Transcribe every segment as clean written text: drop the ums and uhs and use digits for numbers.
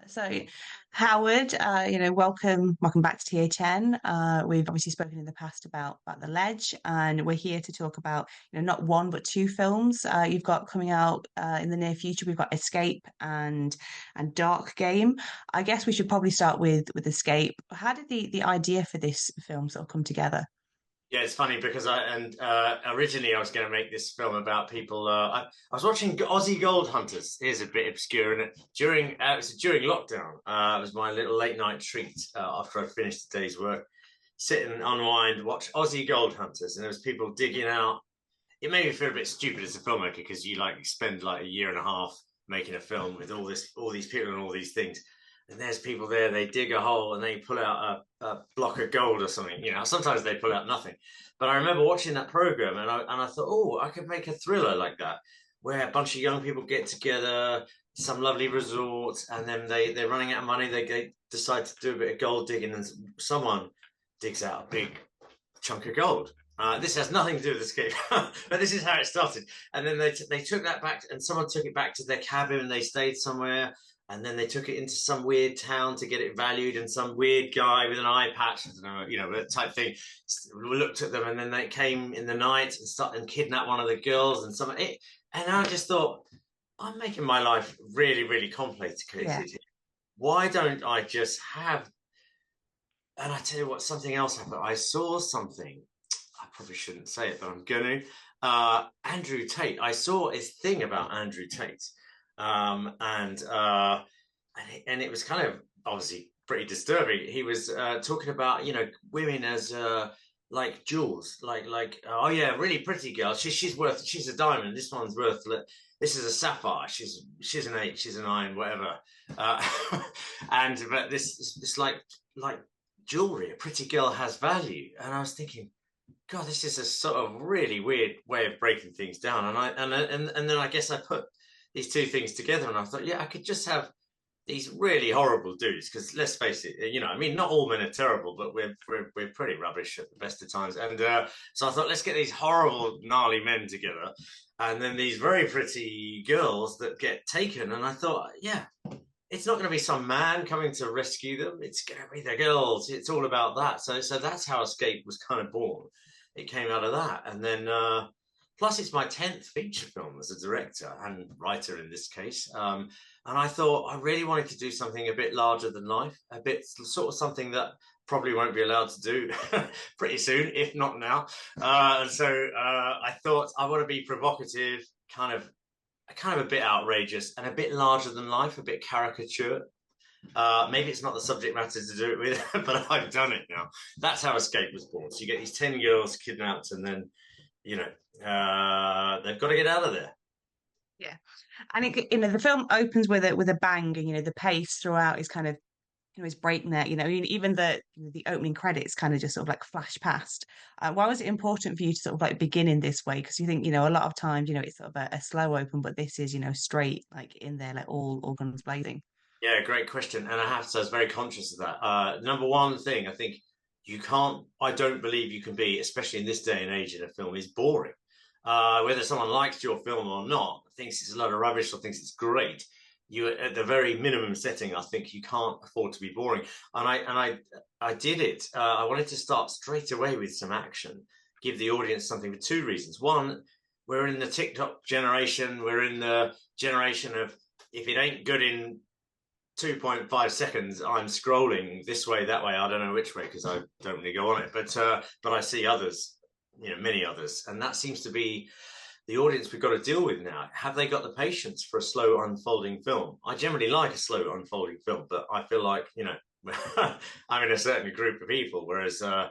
So, Howard, welcome back to THN. We've obviously spoken in the past about The Ledge, and we're here to talk about, not one but two films you've got coming out in the near future. We've got Escape and Dark Game. I guess we should probably start with Escape. How did the idea for this film sort of come together? Yeah, it's funny because originally I was going to make this film about people. I was watching Aussie Gold Hunters. Here's a bit obscure, and it was during lockdown. It was my little late night treat after I finished the day's work. Sit and unwind, watch Aussie Gold Hunters, and there was people digging out. It made me feel a bit stupid as a filmmaker because you spend like a year and a half making a film with all these people and all these things. And there's people there, they dig a hole and they pull out a block of gold or something. Sometimes they pull out nothing. But I remember watching that program and I thought, oh, I could make a thriller like that, where a bunch of young people get together, some lovely resort, and then they're running out of money. They decide to do a bit of gold digging, and someone digs out a big chunk of gold. This has nothing to do with Escape, but this is how it started. And then they took that back, and someone took it back to their cabin, and they stayed somewhere. And then they took it into some weird town to get it valued, and some weird guy with an eye patch, I don't know, that type thing, looked at them, and then they came in the night and started and kidnapped one of the girls, and I just thought, I'm making my life really, really complicated. Yeah. Why don't I just have? And I tell you what, something else happened. I saw something. I probably shouldn't say it, but I'm going to. Andrew Tate. I saw his thing about Andrew Tate. And it was kind of obviously pretty disturbing. He was talking about women as like jewels, oh yeah, really pretty girl. She's a diamond. This one's worth. This is a sapphire. She's an 8. She's a 9. Whatever. But this like jewelry. A pretty girl has value. And I was thinking, God, this is a sort of really weird way of breaking things down. And then I guess I put these two things together, and I thought, yeah, I could just have these really horrible dudes, because let's face it, not all men are terrible, but we're pretty rubbish at the best of times. And so I thought, let's get these horrible, gnarly men together, and then these very pretty girls that get taken. And I thought, yeah, it's not going to be some man coming to rescue them. It's going to be the girls. It's all about that. So that's how Escape was kind of born. It came out of that, and then. Plus, it's my 10th feature film as a director and writer in this case. And I thought I really wanted to do something a bit larger than life, a bit sort of something that probably won't be allowed to do pretty soon, if not now. So I thought I want to be provocative, kind of a bit outrageous, and a bit larger than life, a bit caricature. Maybe it's not the subject matter to do it with, but I've done it now. That's how Escape was born. So you get these 10 girls kidnapped, and then they've got to get out of there. Yeah. And the film opens with a bang, and the pace throughout is kind of is breakneck. Even the opening credits kind of just sort of like flash past. Why was it important for you to sort of like begin in this way? Because you think a lot of times it's sort of a slow open, but this is straight like in there, like all guns blazing. Yeah, great question. And I have to say, I was very conscious of that. Number one thing, I think I don't believe you can be, especially in this day and age in a film, is boring. Whether someone likes your film or not, thinks it's a load of rubbish or thinks it's great, you at the very minimum setting, I think you can't afford to be boring. And I did it. I wanted to start straight away with some action, give the audience something for two reasons. One, we're in the TikTok generation. We're in the generation of, if it ain't good in 2.5 seconds, I'm scrolling this way, that way. I don't know which way because I don't really go on it. But I see others, many others. And that seems to be the audience we've got to deal with now. Have they got the patience for a slow unfolding film? I generally like a slow unfolding film, but I feel like, I'm in a certain group of people, whereas I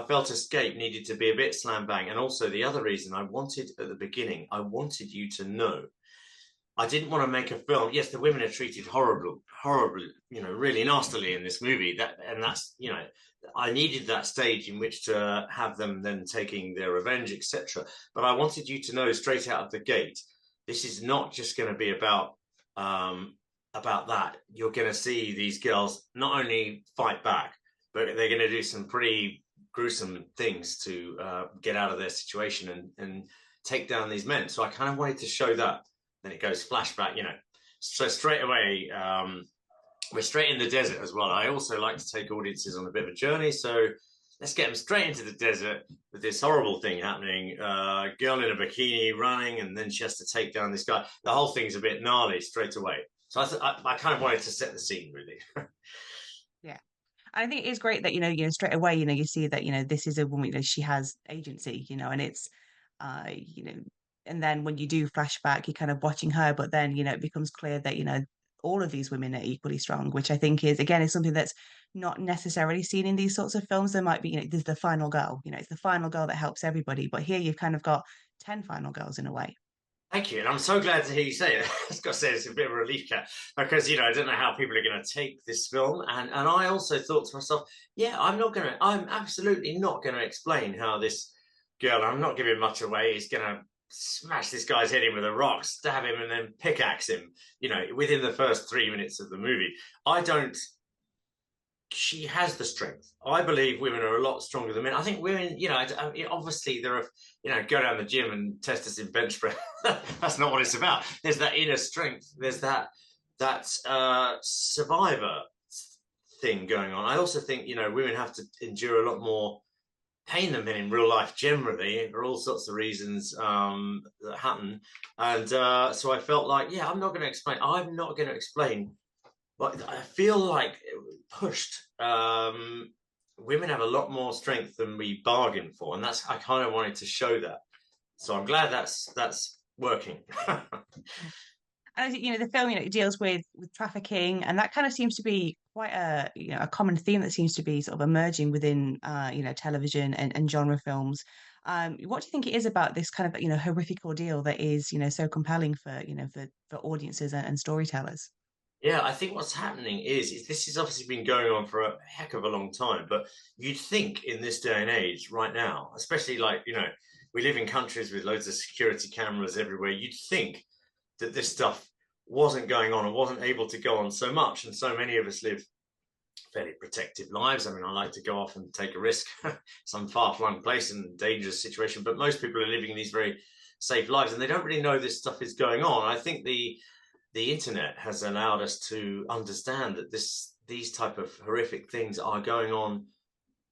felt Escape needed to be a bit slam bang. And also the other reason I wanted at the beginning, I wanted you to know I didn't want to make a film. Yes, the women are treated horribly, really nastily in this movie. I needed that stage in which to have them then taking their revenge, etc. But I wanted you to know straight out of the gate, this is not just going to be about that. You're going to see these girls not only fight back, but they're going to do some pretty gruesome things to get out of their situation and take down these men. So I kind of wanted to show that. Then it goes flashback, So straight away, we're straight in the desert as well. I also like to take audiences on a bit of a journey, so let's get them straight into the desert with this horrible thing happening. Girl in a bikini running, and then she has to take down this guy. The whole thing's a bit gnarly straight away. So I kind of wanted to set the scene, really. Yeah. I think it is great that, straight away, you see that, this is a woman, she has agency, and it's, you know, and then when you do flashback, you're kind of watching her, but then, it becomes clear that, all of these women are equally strong, which I think is, again, is something that's not necessarily seen in these sorts of films. There might be, there's the final girl, it's the final girl that helps everybody. But here you've kind of got 10 final girls in a way. Thank you, and I'm so glad to hear you say it. I've got to say it's a bit of a relief, Cat, because I don't know how people are going to take this film, and I also thought to myself, yeah, I'm absolutely not going to explain how this girl, I'm not giving much away, is going to smash this guy's head in with a rock, stab him, and then pickaxe him. Within the first 3 minutes of the movie, I don't. She has the strength. I believe women are a lot stronger than men. I think women, obviously there are, go down the gym and test us in bench press. That's not what it's about. There's that inner strength. There's that survivor thing going on. I also think, women have to endure a lot more pain than men in real life generally for all sorts of reasons that happen. And so I felt like, yeah, I'm not going to explain. I'm not going to explain. But I feel like pushed. Women have a lot more strength than we bargained for, and I kind of wanted to show that. So I'm glad that's working. And I think, the film, it deals with trafficking, and that kind of seems to be quite a common theme that seems to be sort of emerging within, television and genre films. What do you think it is about this kind of, horrific ordeal that is, so compelling for, for audiences and storytellers? Yeah, I think what's happening is this has obviously been going on for a heck of a long time, but you'd think in this day and age, right now, especially like, we live in countries with loads of security cameras everywhere, you'd think that this stuff wasn't going on and wasn't able to go on so much. And so many of us live fairly protective lives. I mean, I like to go off and take a risk, some far-flung place and dangerous situation, but most people are living these very safe lives and they don't really know this stuff is going on. I think the internet has allowed us to understand that these type of horrific things are going on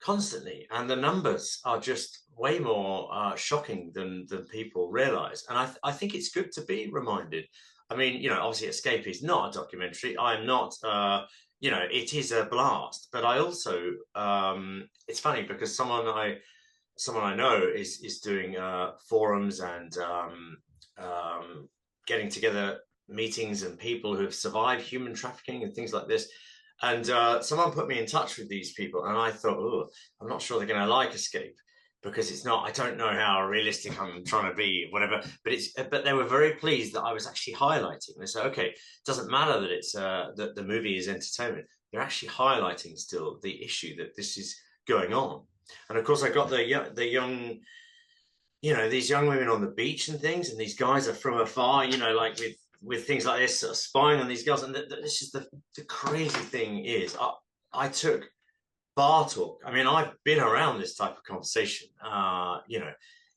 constantly, and the numbers are just way more shocking than people realize. And I think it's good to be reminded. I mean, obviously, Escape is not a documentary. I'm not. It is a blast, but I also it's funny because someone I know is doing forums and getting together meetings and people who have survived human trafficking and things like this. And someone put me in touch with these people, and I thought, oh, I'm not sure they're going to like Escape because it's not. I don't know how realistic I'm trying to be, whatever. But they were very pleased that I was actually highlighting. They said, okay, it doesn't matter that it's that the movie is entertainment. You're actually highlighting still the issue that this is going on. And of course, I got the young, these young women on the beach and things, and these guys are from afar, like with things like this, sort of spying on these girls. And this is the crazy thing is, I took bar talk. I mean, I've been around this type of conversation,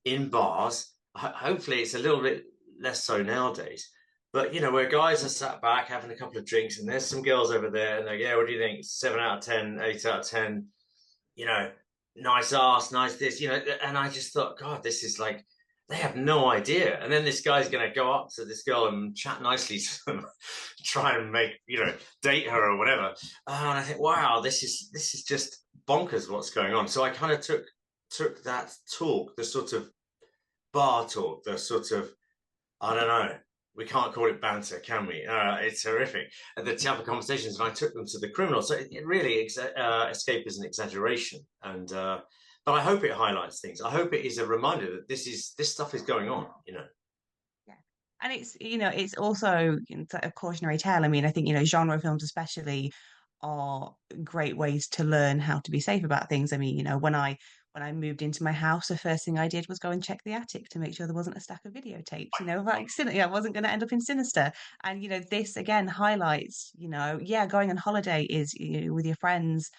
in bars. Hopefully, it's a little bit less so nowadays. But where guys are sat back having a couple of drinks, and there's some girls over there, and they're yeah, what do you think? 7 out of 10, 8 out of 10. Nice ass, nice this. And I just thought, God, this is like they have no idea. And then this guy's going to go up to this girl and chat nicely to them, try and make, date her or whatever. And I think, wow, this is just bonkers what's going on. So I kind of took that talk, the sort of bar talk, the sort of, I don't know, we can't call it banter, can we? It's horrific. And the type of conversations, and I took them to the criminal. So it really, Escape is an exaggeration. And, but I hope it highlights things. I hope it is a reminder that this stuff is going on, Yeah. And it's also a cautionary tale. I mean, I think, genre films especially are great ways to learn how to be safe about things. I mean, when I moved into my house, the first thing I did was go and check the attic to make sure there wasn't a stack of videotapes, like I wasn't going to end up in Sinister. And, this again highlights, yeah, going on holiday is, with your friends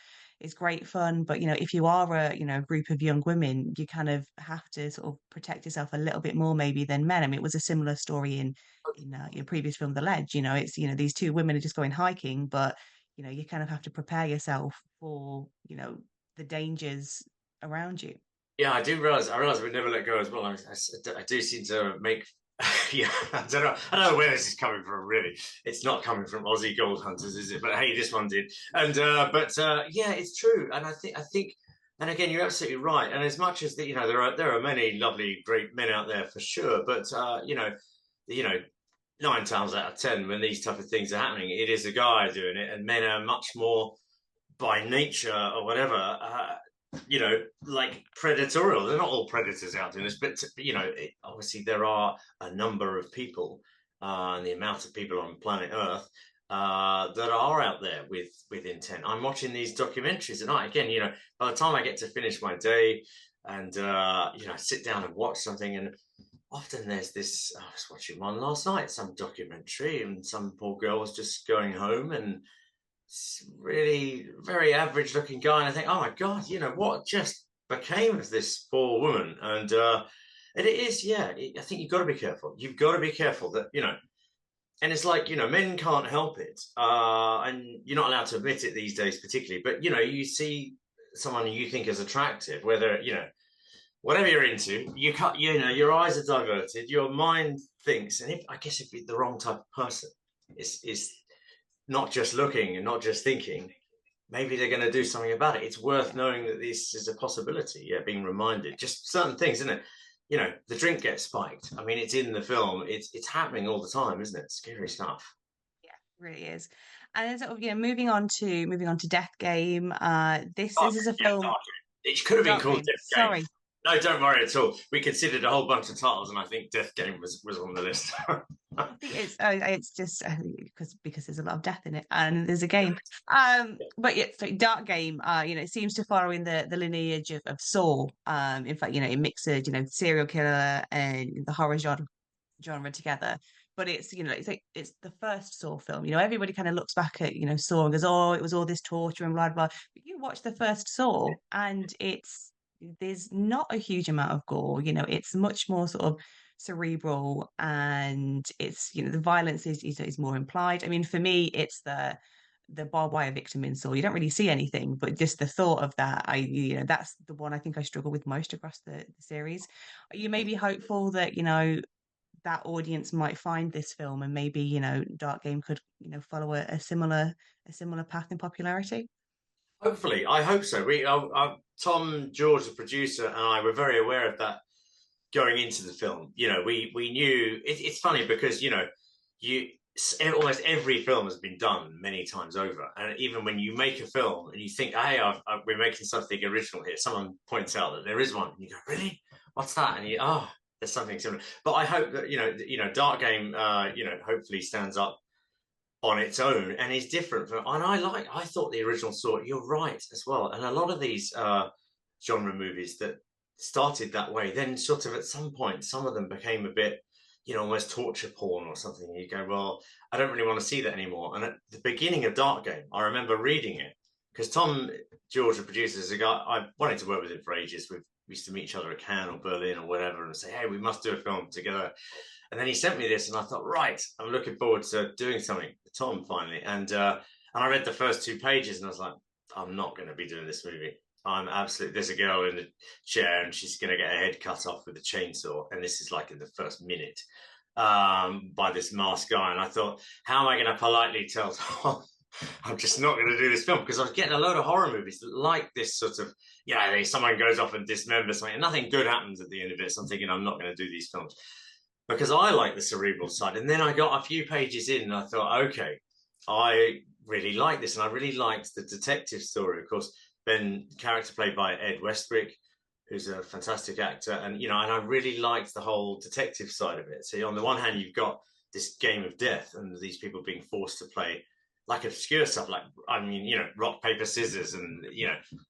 is great fun. But, if you are a group of young women, you kind of have to sort of protect yourself a little bit more maybe than men. I mean, it was a similar story in your previous film, The Ledge. It's, these two women are just going hiking, but you kind of have to prepare yourself for, the dangers around you. Yeah, I do realize. I realize we never let go as well. I do seem to make. Yeah, I don't know. I don't know where this is coming from. Really, it's not coming from Aussie gold hunters, is it? But hey, this one did. And yeah, it's true. And I think, and again, you're absolutely right. And as much as that, there are many lovely, great men out there for sure. But you know, 9 times out of 10, when these type of things are happening, it is a guy doing it, and men are much more by nature or whatever, like predatorial. They're not all predators out doing this, but obviously there are a number of people, and the amount of people on planet Earth that are out there with intent. I'm watching these documentaries, and again, by the time I get to finish my day, and sit down and watch something, and often there's this. I was watching one last night, some documentary, and some poor girl was just going home, and really very average looking guy, and I think, oh my god, what just became of this poor woman? And it is, yeah, I think you've got to be careful. You've got to be careful that, and it's like, men can't help it, and you're not allowed to admit it these days particularly, but you see someone you think is attractive, whether whatever you're into, you cut, your eyes are diverted, your mind thinks, and if you're the wrong type of person, is not just looking and not just thinking, maybe they're going to do something about it. It's worth knowing that this is a possibility. Yeah, being reminded. Just certain things, isn't it? The drink gets spiked. I mean, it's in the film. It's happening all the time, isn't it? Scary stuff. Yeah, it really is. And then sort of, moving on to Death Game. This Dark, is a yeah, film. Dark. It could have been Dark called Game. Death Game. Sorry. No, don't worry at all. We considered a whole bunch of titles, and I think Death Game was on the list. I think it's just because there's a lot of death in it and there's a game. But yeah, so Dark Game, it seems to follow in the lineage of Saw. In fact, it mixes, serial killer and the horror genre together. But it's the first Saw film. Everybody kind of looks back at, Saw and goes, oh, it was all this torture and blah blah. But you watch the first Saw and there's not a huge amount of gore. It's much more sort of cerebral, and it's the violence is more implied. I mean, for me, it's the barbed wire victim in Saw. You don't really see anything, but just the thought of that, that's the one I think I struggle with most across the series. Are you maybe hopeful that that audience might find this film, and maybe Dark Game could follow a similar path in popularity? Hopefully, I hope so. Tom George, the producer, and I were very aware of that going into the film. We knew it's funny because you almost every film has been done many times over, and even when you make a film and you think, hey, we're making something original here, someone points out that there is one, and you go, really, what's that? And there's something similar. But I hope that Dark Game hopefully stands up on its own and is different from, and I thought the original Saw, you're right as well, and a lot of these genre movies that started that way, then sort of at some point, some of them became a bit, almost torture porn or something. You go, well, I don't really want to see that anymore. And at the beginning of Dark Game, I remember reading it because Tom George, the producer, is a guy I wanted to work with him for ages. We used to meet each other at Cannes or Berlin or whatever and say, hey, we must do a film together. And then he sent me this, and I thought, right, I'm looking forward to doing something with Tom finally. And I read the first 2 pages, and I was like, I'm not going to be doing this movie. I'm absolutely. There's a girl in a chair, and she's going to get her head cut off with a chainsaw, and this is like in the first minute by this masked guy. And I thought, how am I going to politely tell Tom I'm just not going to do this film? Because I was getting a load of horror movies that like this sort of, someone goes off and dismembers something, and nothing good happens at the end of it. So I'm thinking, I'm not going to do these films because I like the cerebral side. And then I got a few pages in, and I thought, okay, I really like this, and I really liked the detective story. Of course, Ben, character played by Ed Westbrook, who's a fantastic actor, and and I really liked the whole detective side of it. So on the one hand, you've got this game of death, and these people being forced to play like obscure stuff, like rock paper scissors, and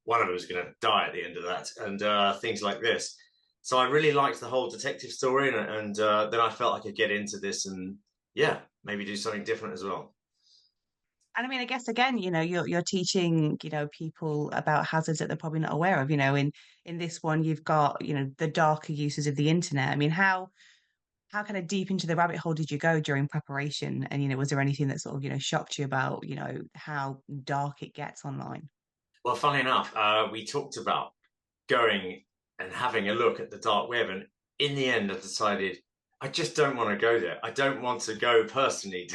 one of them is going to die at the end of that, and things like this. So I really liked the whole detective story, and then I felt I could get into this and maybe do something different as well. And I mean, I guess again, you're teaching, people about hazards that they're probably not aware of. In this one, you've got, the darker uses of the internet. I mean, how how kind of deep into the rabbit hole did you go during preparation? And, was there anything that sort of, shocked you about, how dark it gets online? Well, funny enough, we talked about going and having a look at the dark web, and in the end, I decided I just don't want to go there. I don't want to go personally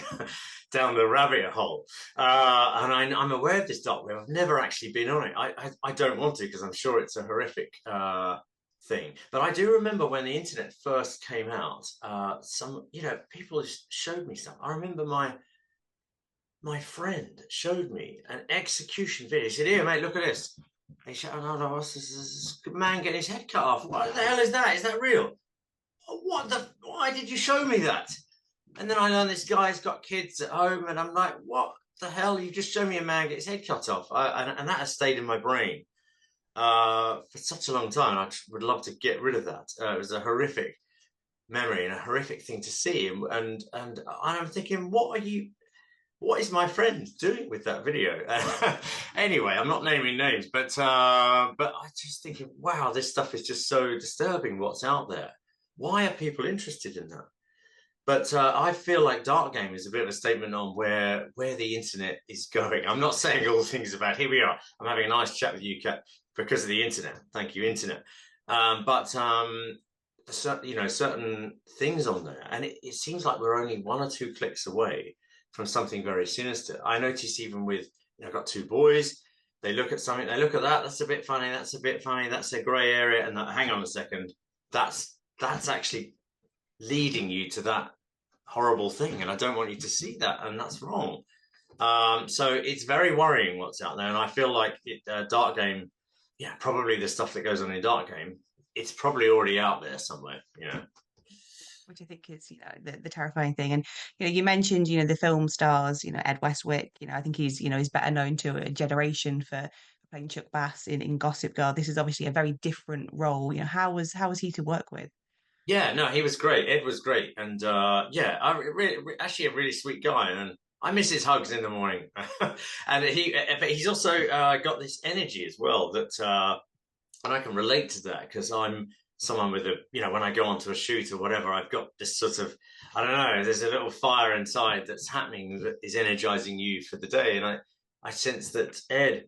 down the rabbit hole. And I'm aware of this dark web. I've never actually been on it. I don't want to because I'm sure it's a horrific thing. But I do remember when the internet first came out, some people showed me stuff. I remember my friend showed me an execution video. He said, "Here, mate, look at this." He said, "Oh no, what's this man getting his head cut off? What the hell is that? Is that real? What the? Why did you show me that?" And then I learned this guy's got kids at home, and I'm like, "What the hell? You just showed me a man get his head cut off," and that has stayed in my brain for such a long time. I would love to get rid of that. It was a horrific memory and a horrific thing to see, and I'm thinking, what is my friend doing with that video? Anyway, I'm not naming names, but I just thinking, wow, this stuff is just so disturbing. What's out there? Why are people interested in that? But I feel like DarkGame is a bit of a statement on where the internet is going. I'm not saying all things about. Here we are. I'm having a nice chat with you, Kat, because of the internet. Thank you, internet. But certain things on there, and it seems like we're only 1 or 2 clicks away from something very sinister. I notice even with, I've got 2 boys, they look at something, they look at that, that's a bit funny, that's a bit funny, that's a grey area, and hang on a second, that's actually leading you to that horrible thing, and I don't want you to see that, and that's wrong. So it's very worrying what's out there, and I feel like DarkGame, probably the stuff that goes on in DarkGame, it's probably already out there somewhere, Which I think is, the terrifying thing. And, you mentioned, the film stars, Ed Westwick, I think he's better known to a generation for playing Chuck Bass in Gossip Girl. This is obviously a very different role. How was he to work with? Yeah, no, he was great. Ed was great, and actually a really sweet guy, and I miss his hugs in the morning. And but he's also got this energy as well that, and I can relate to that because I'm someone with when I go onto a shoot or whatever, I've got this sort of, I don't know, there's a little fire inside that's happening that is energizing you for the day, and I sense that Ed,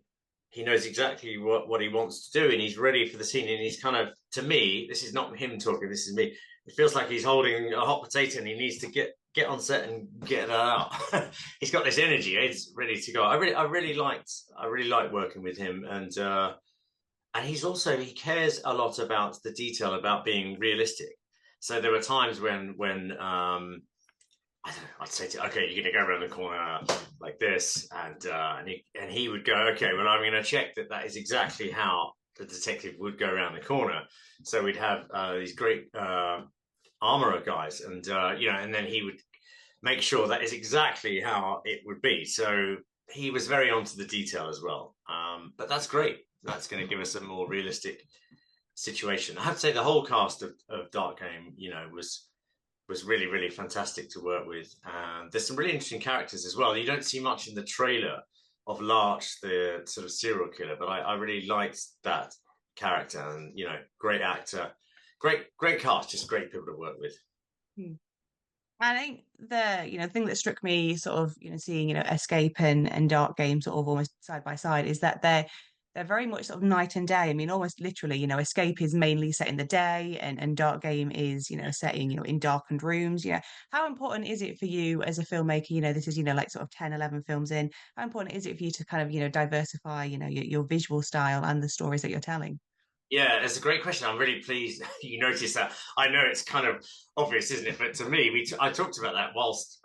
he knows exactly what he wants to do, and he's ready for the scene, and he's kind of, to me, this is not him talking, this is me, it feels like he's holding a hot potato and he needs to get on set and get that out. He's got this energy, Ed's ready to go. I really liked working with him, and he cares a lot about the detail, about being realistic. So there were times when I don't know, I'd say okay, you're going to go around the corner like this, and he would go, okay, well, I'm going to check that is exactly how the detective would go around the corner. So we'd have these great armorer guys, and and then he would make sure that is exactly how it would be. So he was very onto the detail as well. But that's great. That's going to give us a more realistic situation. I have to say the whole cast of DarkGame, was really, really fantastic to work with. And there's some really interesting characters as well. You don't see much in the trailer of Larch, the sort of serial killer, but I really liked that character, and great actor, great cast, just great people to work with. Hmm. I think the thing that struck me sort of seeing Escape and DarkGame sort of almost side by side is that they're very much sort of night and day. I mean, almost literally, Escape is mainly set in the day, and DarkGame is setting in darkened rooms. How important is it for you as a filmmaker? This is like sort of 10, 11 films in. How important is it for you to kind of diversify your visual style and the stories that you're telling? Yeah, it's a great question. I'm really pleased you noticed that. I know it's kind of obvious, isn't it? But to me, I talked about that whilst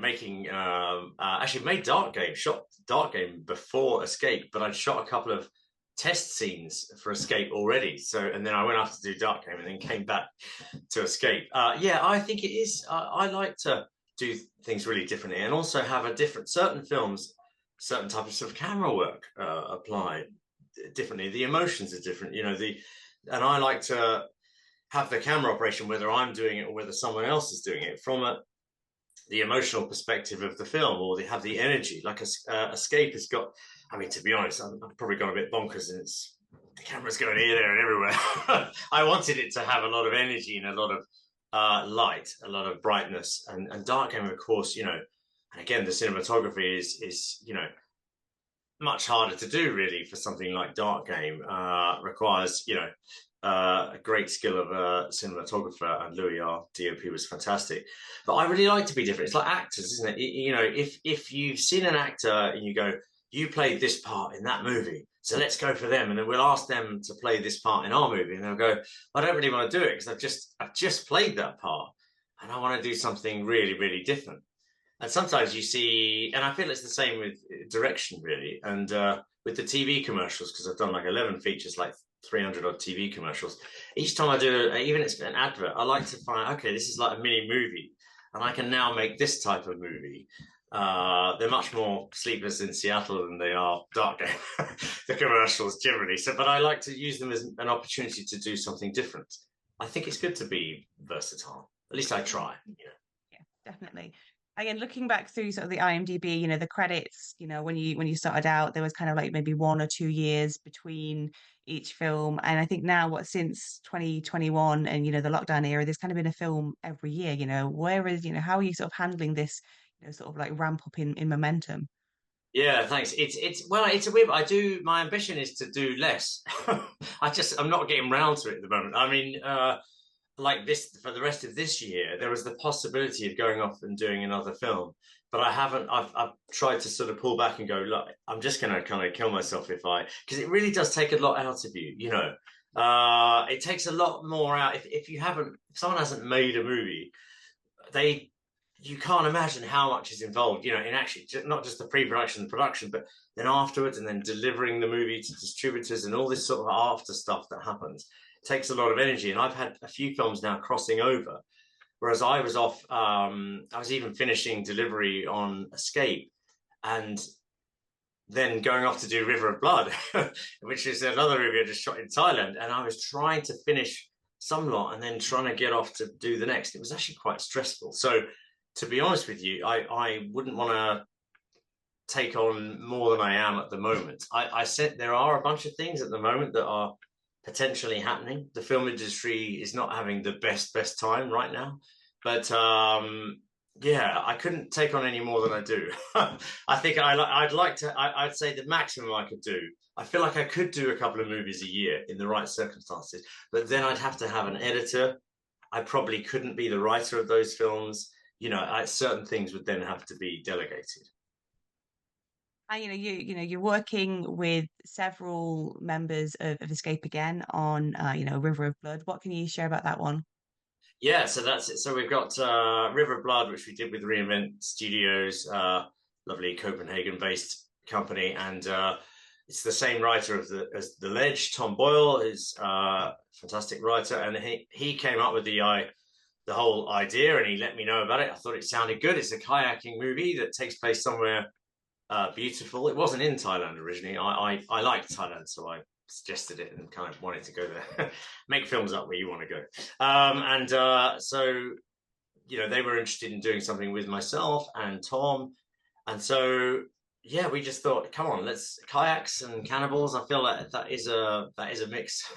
making actually made DarkGame, shot DarkGame before Escape, but I'd shot a couple of test scenes for Escape already. So, and then I went off to do DarkGame and then came back to Escape. I think it is. I like to do things really differently, and also have a different certain films, certain types of camera work applied differently. The emotions are different, and I like to have the camera operation, whether I'm doing it or whether someone else is doing it, from the emotional perspective of the film, or they have the energy. Like Escape has got, I mean, to be honest, I've probably gone a bit bonkers, and the camera's going here, there, and everywhere. I wanted it to have a lot of energy and a lot of light, a lot of brightness, and dark game, of course, and again, the cinematography is much harder to do really for something like dark game. Requires a great skill of a cinematographer, and Louis, our DOP, was fantastic. But I really like to be different. It's like actors, isn't it? If you've seen an actor and you go, you played this part in that movie, so let's go for them, and then we'll ask them to play this part in our movie, and they'll go, I don't really want to do it because I've just played that part, and I want to do something really really different. And sometimes you see, and I feel it's the same with direction, really, and with the TV commercials, because I've done like 11 features, like 300 odd TV commercials. Each time I do, even if it's an advert, I like to find, okay, this is like a mini movie, and I can now make this type of movie. They're much more Sleepless in Seattle than they are Dark Game, the commercials generally. So, but I like to use them as an opportunity to do something different. I think it's good to be versatile. At least I try. Yeah, definitely. Again, looking back through sort of the IMDb, the credits, when you started out, there was kind of like maybe 1 or 2 years between each film. And I think now what since 2021 and the lockdown era, there's kind of been a film every year, whereas, how are you sort of handling this, sort of like ramp up in momentum? Yeah, thanks. It's a weird. I do. My ambition is to do less. I'm not getting round to it at the moment. I mean, like this for the rest of this year, there was the possibility of going off and doing another film, but I haven't. I've tried to sort of pull back and go, look, I'm just going to kind of kill myself because it really does take a lot out of you. It takes a lot more out if someone hasn't made a movie, they you can't imagine how much is involved, in actually not just the pre-production and production, but then afterwards, and then delivering the movie to distributors and all this sort of after stuff that happens. It takes a lot of energy. And I've had a few films now crossing over, whereas I was off, I was even finishing delivery on Escape and then going off to do River of Blood, which is another movie I just shot in Thailand. And I was trying to finish some lot and then trying to get off to do the next. It was actually quite stressful. So to be honest with you, I wouldn't want to take on more than I am at the moment. I said there are a bunch of things at the moment that are potentially happening. The film industry is not having the best time right now, but yeah, I couldn't take on any more than I do. I think I'd like to. I'd say the maximum I could do. I feel like I could do a couple of movies a year in the right circumstances, but then I'd have to have an editor. I probably couldn't be the writer of those films. Certain things would then have to be delegated. And you're working with several members of Escape Again on River of Blood. What can you share about that one? Yeah, so that's it. So we've got River of Blood, which we did with Reinvent Studios, lovely Copenhagen-based company, and it's the same writer as the Ledge, Tom Boyle, is a fantastic writer, and he came up with the whole idea, and he let me know about it. I thought it sounded good. It's a kayaking movie that takes place somewhere beautiful. It wasn't in Thailand originally. I liked Thailand, so I suggested it and kind of wanted to go there. Make films up where you want to go. So they were interested in doing something with myself and Tom, and so yeah, we just thought, come on, let's kayaks and cannibals. I feel like that is a mix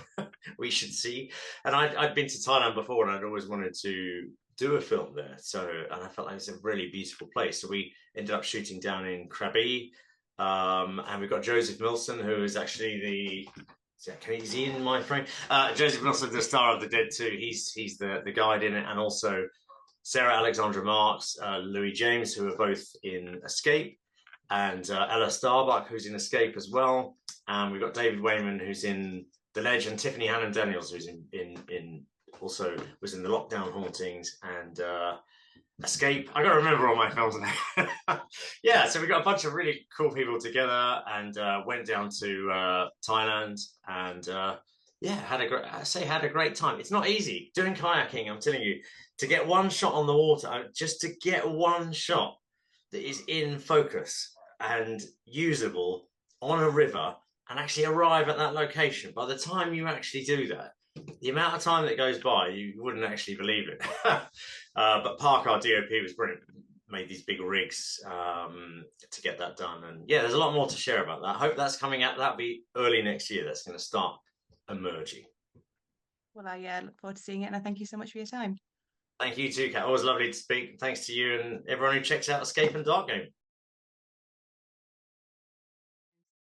we should see. And I'd been to Thailand before, and I'd always wanted to do a film there. So, and I felt like it's a really beautiful place. So we ended up shooting down in Krabi, and we've got Joseph Milson, who is actually is he in my frame? Joseph Milson, the star of The Dead 2. He's the guide in it, and also Sarah Alexandra Marks, Louis James, who are both in Escape, and Ella Starbuck, who's in Escape as well. And we've got David Wayman, who's in The Ledge, and Tiffany Hannon Daniels, who's in also was in The Lockdown Hauntings and Escape. I got to remember all my films now. Yeah, so we got a bunch of really cool people together and went down to Thailand and yeah, had a great time. It's not easy doing kayaking. I'm telling you, to get one shot on the water, just to get one shot that is in focus and usable on a river and actually arrive at that location. By the time you actually do that, the amount of time that goes by, you wouldn't actually believe it. But Park, our DOP, was brilliant. Made these big rigs to get that done. And yeah, there's a lot more to share about that. I hope that's coming out. That'll be early next year. That's going to start emerging. Well, I look forward to seeing it, and I thank you so much for your time. Thank you too, Kat. Always lovely to speak. Thanks to you and everyone who checks out Escape and Dark Game.